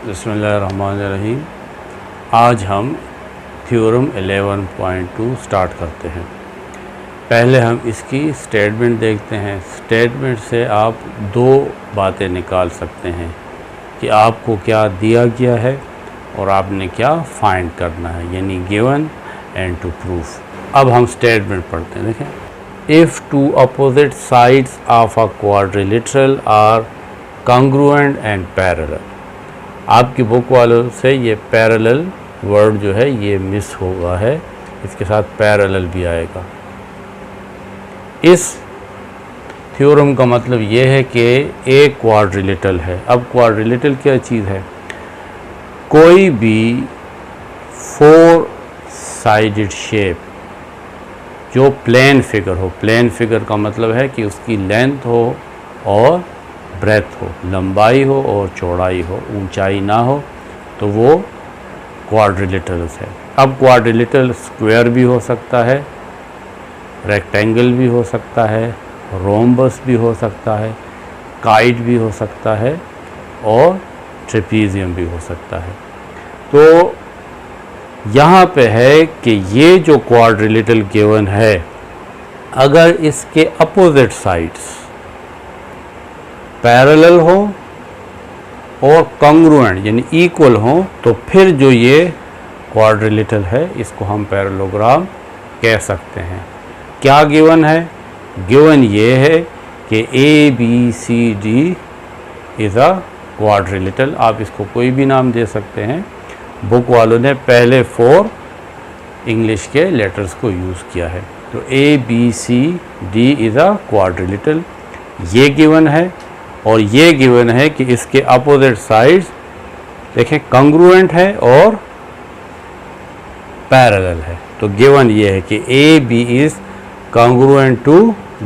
बिस्मिल्लाहिर्रहमानिर्रहीम। आज हम थ्योरम 11.2 स्टार्ट करते हैं। पहले हम इसकी स्टेटमेंट देखते हैं। स्टेटमेंट से आप दो बातें निकाल सकते हैं कि आपको क्या दिया गया है और आपने क्या फाइंड करना है, यानी गिवन एंड टू प्रूफ। अब हम स्टेटमेंट पढ़ते हैं। देखें, if two opposite sides of a quadrilateral are congruent and parallel. आपकी बुक वालों से ये पैरेलल वर्ड जो है ये मिस हुआ है, इसके साथ पैरेलल भी आएगा। इस थ्योरम का मतलब ये है कि एक क्वाड्रिलेटरल है। अब क्वाड्रिलेटरल क्या चीज़ है? कोई भी 4 साइडेड शेप जो प्लेन फिगर हो। प्लेन फिगर का मतलब है कि उसकी लेंथ हो और ब्रेथ हो, लंबाई हो और चौड़ाई हो, ऊंचाई ना हो, तो वो क्वाड्रिलेटरल्स है। अब क्वाड्रिलेटरल स्क्वायर भी हो सकता है, रेक्टेंगल भी हो सकता है, रोम्बस भी हो सकता है, काइट भी हो सकता है और ट्रेपीजियम भी हो सकता है। तो यहाँ पे है कि ये जो क्वाड्रिलेटरल गिवन है, अगर इसके अपोजिट साइड्स पैरेलल हो और कॉन्ग्रुएंट यानी इक्वल हो, तो फिर जो ये क्वाड्रिलेटरल है इसको हम पैरेललोग्राम कह सकते हैं। क्या गिवन है? गिवन ये है कि ABCD इज़ अ क्वाड्रिलेटरल। आप इसको कोई भी नाम दे सकते हैं। बुक वालों ने पहले 4 इंग्लिश के लेटर्स को यूज़ किया है। तो ABCD इज़ अ क्वाड्रिलेटरल, ये गिवन है। और ये गिवन है कि इसके अपोजिट साइड्स देखें कॉन्ग्रुएंट है और पैरेलल है। तो गिवन ये है कि AB is congruent to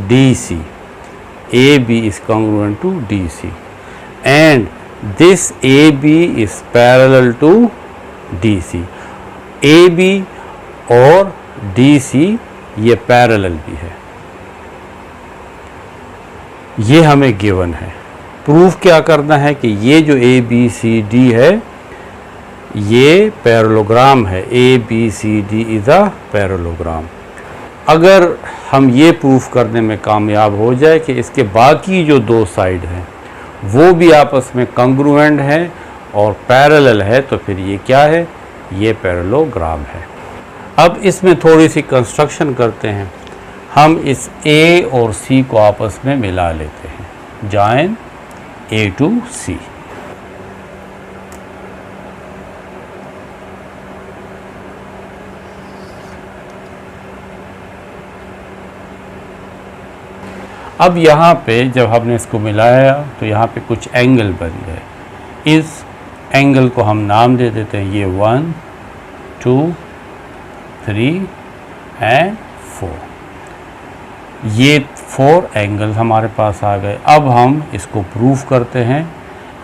DC, AB is congruent to DC and this AB is parallel to DC। AB और DC ये पैरेलल भी है, ये हमें गिवन है। प्रूफ क्या करना है कि ये जो ABCD है ये पैरेललोग्राम है। ABCD is a parallelogram. अगर हम ये प्रूफ करने में कामयाब हो जाए कि इसके बाकी जो 2 साइड हैं वो भी आपस में कॉन्ग्रुएंट हैं और पैरेलल है, तो फिर ये क्या है? ये पैरेललोग्राम है। अब इसमें थोड़ी सी कंस्ट्रक्शन करते हैं। हम इस A और C को आपस में मिला लेते हैं। Join A to C। अब यहाँ पे जब हमने इसको मिलाया तो यहाँ पे कुछ एंगल बन गए। इस एंगल को हम नाम दे देते हैं, ये 1 2 3 एंड 4। ये 4 एंगल हमारे पास आ गए। अब हम इसको प्रूफ करते हैं।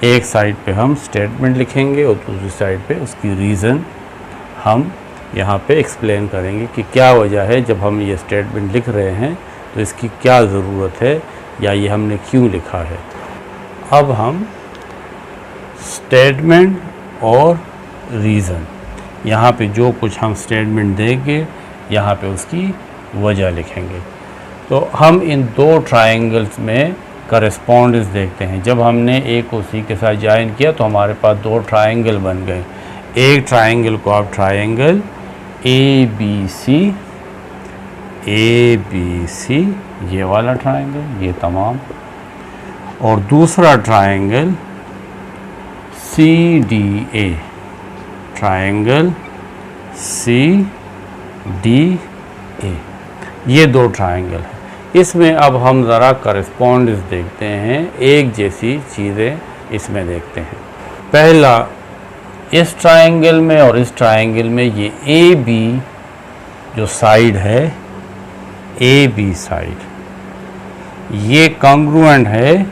एक साइड पे हम स्टेटमेंट लिखेंगे और दूसरी साइड पे उसकी रीज़न हम यहाँ पे एक्सप्लेन करेंगे कि क्या वजह है जब हम ये स्टेटमेंट लिख रहे हैं तो इसकी क्या ज़रूरत है या ये हमने क्यों लिखा है। अब हम स्टेटमेंट और रीज़न, यहाँ पे जो कुछ हम स्टेटमेंट देंगे यहाँ पे उसकी वजह लिखेंगे। तो हम इन 2 ट्रायंगल्स में करस्पॉन्डेंस देखते हैं। जब हमने A को C के साथ ज्वाइन किया तो हमारे पास 2 ट्रायंगल बन गए। एक ट्रायंगल को आप ट्रायंगल ABC, ये वाला ट्रायंगल, ये तमाम, और दूसरा ट्रायंगल CDA, ट्रायंगल CDA, ये 2 ट्रायंगल हैं। इसमें अब हम ज़रा करस्पॉन्डेंस देखते हैं, एक जैसी चीज़ें इसमें देखते हैं। पहला, इस ट्रायंगल में और इस ट्रायंगल में ये AB जो साइड है, AB साइड, ये कॉन्ग्रुएंट है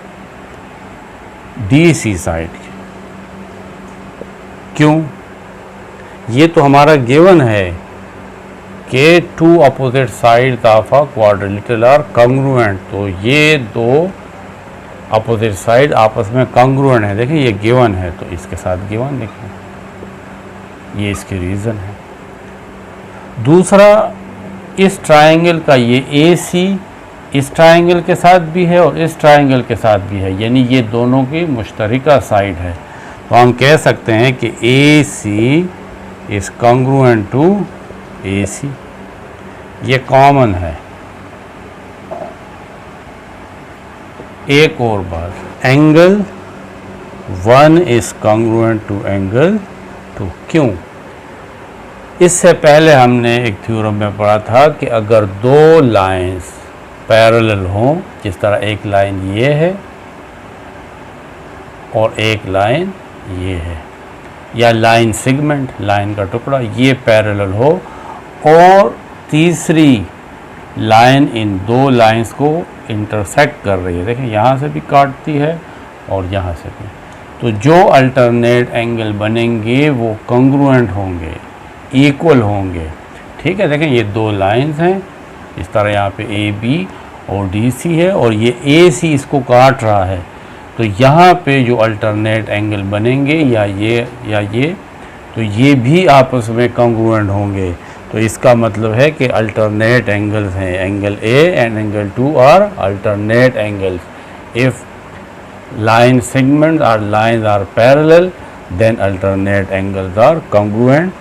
DC साइड के। क्यों? ये तो हमारा गिवन है कि 2 opposite sides of a quadrilateral are congruent. तो ये 2 अपोजिट साइड आपस में कॉन्ग्रुएंट है। देखिए ये गिवन है तो इसके साथ गिवन लिखें, ये इसकी रीज़न है। दूसरा, इस ट्रायंगल का ये AC इस ट्रायंगल के साथ भी है और इस ट्रायंगल के साथ भी है, यानी ये दोनों की मुश्तरका साइड है। तो हम कह सकते हैं कि AC is congruent to AC, ये कॉमन है। एक और बात, angle 1 is congruent to angle 2। क्यों? इससे पहले हमने एक थ्योरम में पढ़ा था कि अगर दो लाइंस पैरेलल हों, जिस तरह एक लाइन ये है और एक लाइन ये है, या लाइन सेगमेंट, लाइन का टुकड़ा ये पैरेलल हो और तीसरी लाइन इन दो लाइंस को इंटरसेक्ट कर रही है, देखें यहाँ से भी काटती है और यहाँ से भी, तो जो अल्टरनेट एंगल बनेंगे वो कॉन्ग्रुएंट होंगे, इक्वल होंगे। ठीक है, देखें ये दो लाइंस हैं, इस तरह यहाँ पे AB और DC है और ये AC इसको काट रहा है, तो यहाँ पे जो अल्टरनेट एंगल बनेंगे या ये तो ये भी आपस में कॉन्ग्रुएंट होंगे। तो इसका मतलब है कि अल्टरनेट एंगल्स हैं, angle A and angle 2 are alternate angles. If line segments or lines are parallel, then alternate angles are congruent.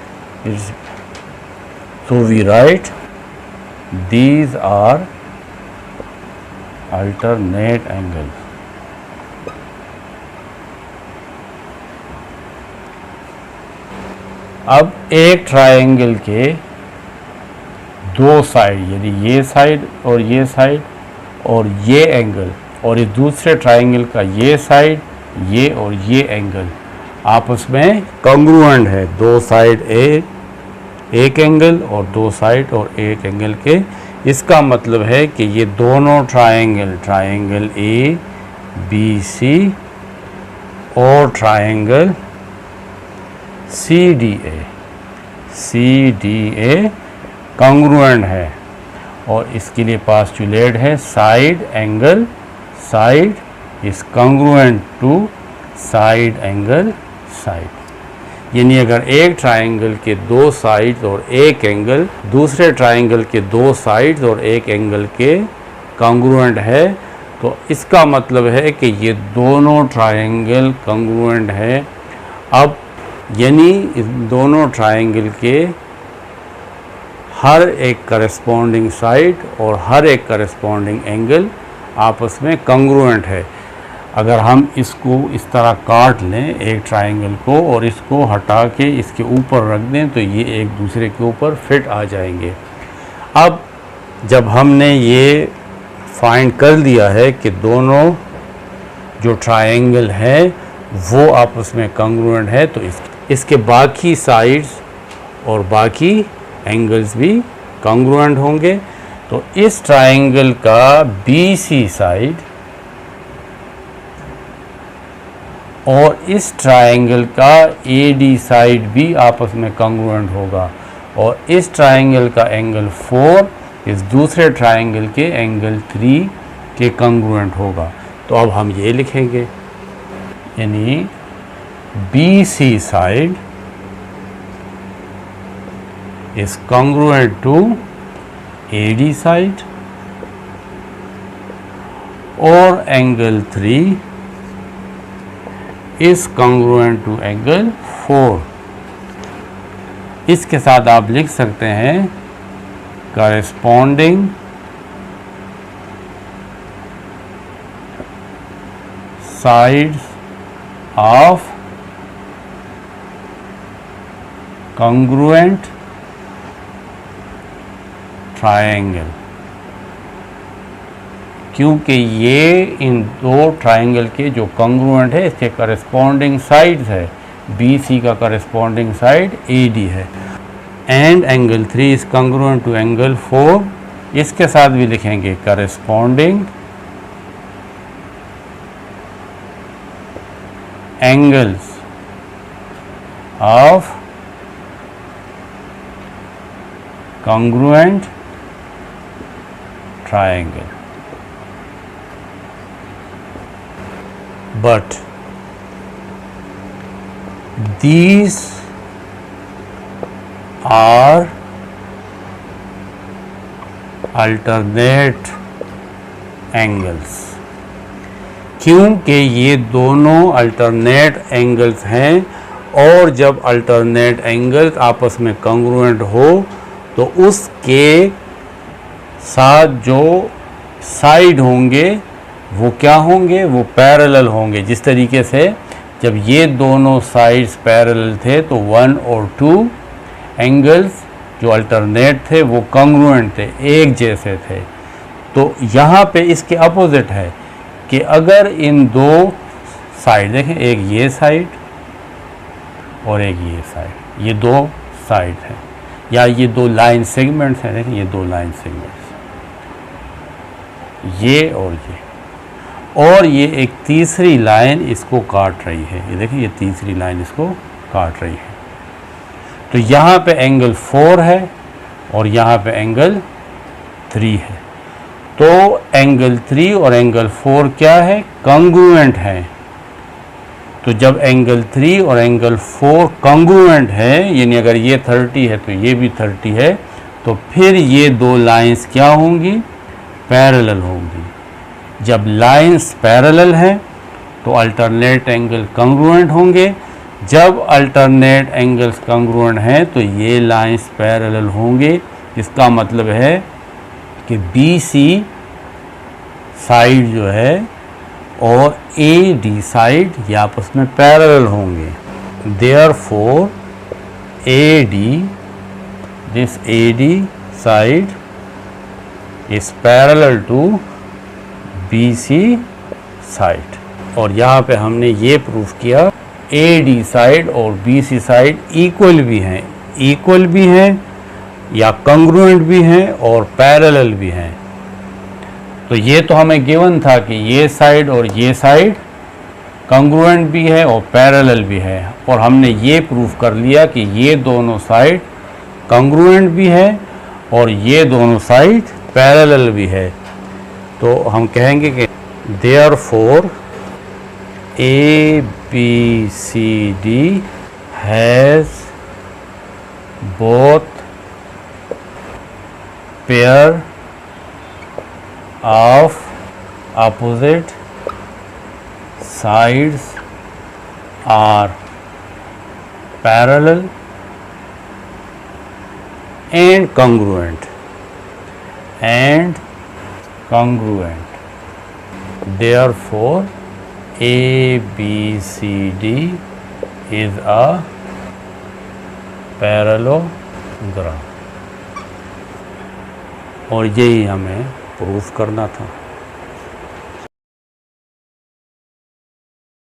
So we write these are alternate angles. अब एक ट्रायंगल के दो साइड, यानी ये साइड और ये side और ये एंगल, और इस दूसरे ट्रायंगल का ये साइड, ये और ये एंगल आपस में कॉन्ग्रुएंट है। दो साइड एक एंगल और दो साइड और एक एंगल के, इसका मतलब है कि ये दोनों ट्रायंगल ABC और ट्रायंगल CDA कॉन्ग्रुएंट है। और इसके लिए पास्टुलेट है side angle side is congruent to side angle side. यानी अगर एक ट्रायंगल के दो साइड्स और एक एंगल दूसरे ट्रायंगल के दो साइड्स और एक एंगल के कॉन्ग्रुएंट है, तो इसका मतलब है कि ये दोनों ट्रायंगल कॉन्ग्रुएंट है। अब यानी इस दोनों ट्रायंगल के हर एक करस्पॉन्डिंग साइड और हर एक करस्पॉन्डिंग एंगल आपस में कॉन्ग्रुएंट है। अगर हम इसको इस तरह काट लें एक ट्रायंगल को और इसको हटा के इसके ऊपर रख दें तो ये एक दूसरे के ऊपर फिट आ जाएंगे। अब जब हमने ये फाइंड कर लिया है कि दोनों जो ट्रायंगल हैं वो आपस में कॉन्ग्रुएंट है, तो इसके बाकी साइड्स और बाकी एंगल्स भी कॉन्ग्रुएंट होंगे। तो इस ट्रायंगल का BC साइड और इस ट्रायंगल का AD साइड भी आपस में कॉन्ग्रुएंट होगा, और इस ट्रायंगल का एंगल 4 इस दूसरे ट्रायंगल के एंगल 3 के कॉन्ग्रुएंट होगा। तो अब हम ये लिखेंगे, यानी BC side is congruent to AD side और angle 3 is congruent to angle 4। इसके साथ आप लिख सकते हैं corresponding sides of congruent triangle, क्योंकि ये इन दो ट्रायंगल के जो कॉन्ग्रुएंट है इसके करस्पॉन्डिंग साइड्स है। BC का करस्पॉन्डिंग साइड AD है and angle 3 is congruent to angle 4। इसके साथ भी लिखेंगे corresponding angles of congruent triangle। but these are alternate angles, क्योंकि ये दोनों अल्टरनेट एंगल्स हैं और जब अल्टरनेट एंगल्स आपस में कॉन्ग्रुएंट हो तो उसके साथ जो साइड होंगे वो क्या होंगे, वो पैरेलल होंगे। जिस तरीके से जब ये दोनों साइड्स पैरेलल थे तो 1 और 2 एंगल्स जो अल्टरनेट थे वो कॉन्ग्रुएंट थे, एक जैसे थे। तो यहाँ पे इसके अपोजिट है कि अगर इन दो साइड देखें, एक ये साइड और एक ये साइड, ये दो साइड हैं या ये दो लाइन सेगमेंट्स हैं। देखें ये दो लाइन सेगमेंट्स, ये और ये एक तीसरी लाइन इसको काट रही है। ये देखिए ये तीसरी लाइन इसको काट रही है। तो यहाँ पे एंगल 4 है और यहाँ पे एंगल 3 है। तो एंगल 3 और एंगल 4 क्या है, कॉन्ग्रुएंट है। तो जब एंगल 3 और एंगल 4 कॉन्ग्रुएंट है, यानी अगर ये 30 है तो ये भी 30 है, तो फिर ये दो लाइंस क्या होंगी, पैरेलल होंगी। जब लाइंस पैरेलल हैं तो अल्टरनेट एंगल कॉन्ग्रुएंट होंगे। जब अल्टरनेट एंगल्स कॉन्ग्रुएंट हैं तो ये लाइंस पैरेलल होंगे। इसका मतलब है कि BC साइड जो है और AD साइड ये आपस में पैरेलल होंगे। Therefore this AD side is parallel to BC side. और यहाँ पे हमने ये प्रूफ किया AD साइड और BC साइड इक्वल भी हैं या कॉन्ग्रुएंट भी हैं और पैरेलल भी हैं। तो ये तो हमें गिवन था कि ये साइड और ये साइड कॉन्ग्रुएंट भी है और पैरेलल भी है, और हमने ये प्रूफ कर लिया कि ये दोनों साइड कॉन्ग्रुएंट भी है और ये दोनों साइड पैरेलल भी है। तो हम कहेंगे कि therefore ABCD has both pair of opposite sides are parallel and congruent therefore ABCD is a parallelogram। और यही हमें प्रूफ करना था।